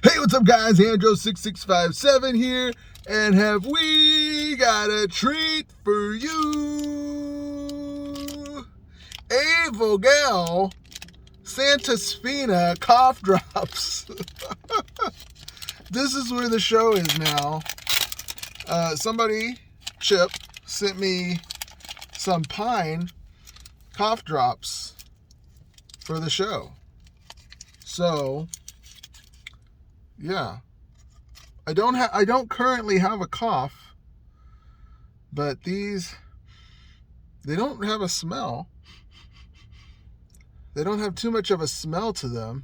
Hey, what's up, guys? andro6657 here, and have we got a treat for you? A Vogel Santa Spina cough drops. This is where the show is now. Somebody, Chip, sent me some pine cough drops for the show. So, yeah. I don't currently have a cough, but these, they don't have a smell. They don't have too much of a smell to them,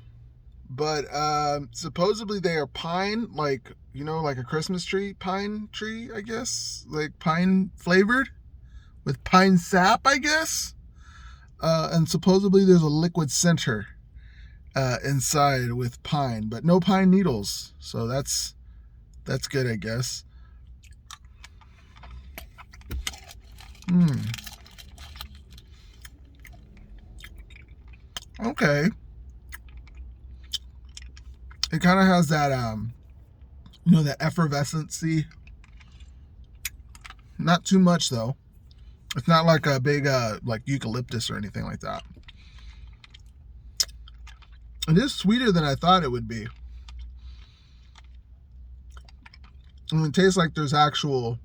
but supposedly they are pine, like, you know, like a Christmas tree, pine tree, I guess, like pine flavored with pine sap, I guess. And supposedly there's a liquid center inside with pine, but no pine needles. So that's good, I guess. Okay. It kind of has that, you know, that effervescency. Not too much, though. It's not like a big, like eucalyptus or anything like that. It is sweeter than I thought it would be. And it tastes like there's actual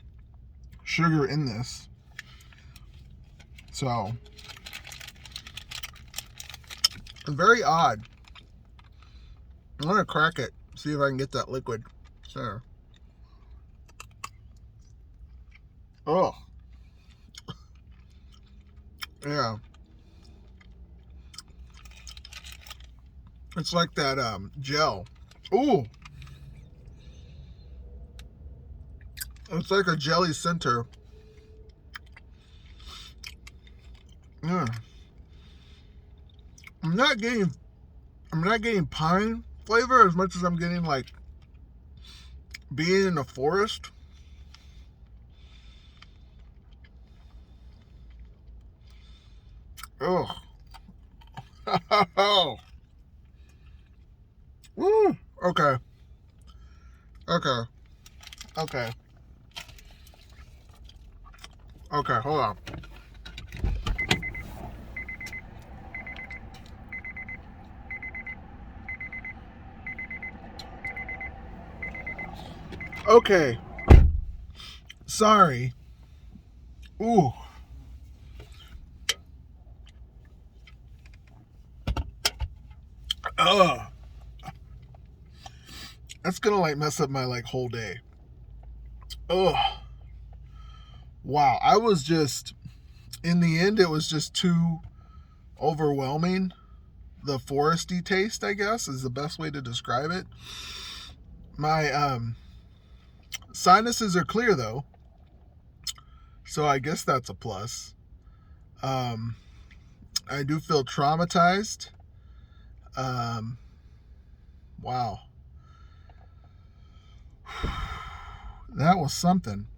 sugar in this. So, very odd. I'm going to crack it, see if I can get that liquid. Sure. Oh. Yeah. It's like that gel. Ooh. It's like a jelly center. Yeah. I'm not getting pine flavor as much as I'm getting like being in the forest. Oh. Woo. Okay. Okay, hold on. Okay. Sorry. Ooh. Ugh. That's gonna like mess up my like whole day. Ugh. Wow. I was just, in the end, it was just too overwhelming. The foresty taste, I guess, is the best way to describe it. My sinuses are clear though, so I guess that's a plus. I do feel traumatized. Wow. That was something.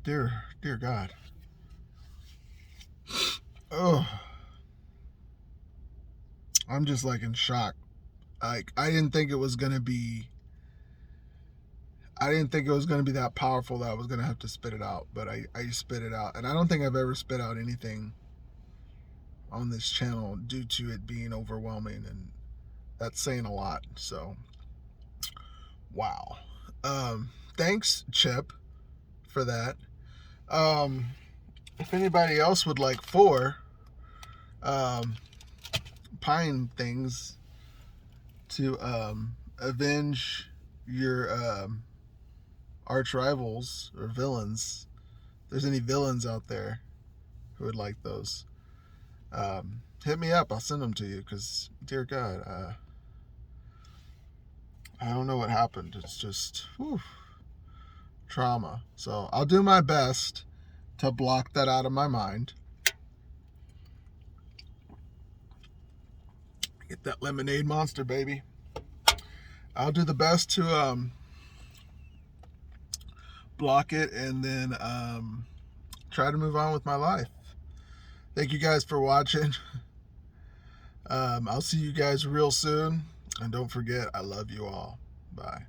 Dear God. Oh, I'm just like in shock. Like, I didn't think it was gonna be that powerful that I was gonna have to spit it out, but I spit it out, and I don't think I've ever spit out anything on this channel due to it being overwhelming, and that's saying a lot. So, wow. Thanks, Chip, for that. If anybody else would like 4 pine things to avenge your arch rivals or villains, if there's any villains out there who would like those, hit me up. I'll send them to you, because dear God, I don't know what happened. It's just trauma. So I'll do my best to block that out of my mind. Get that lemonade monster, baby. I'll do the best to block it, and then try to move on with my life. Thank you guys for watching. I'll see you guys real soon. And don't forget, I love you all. Bye.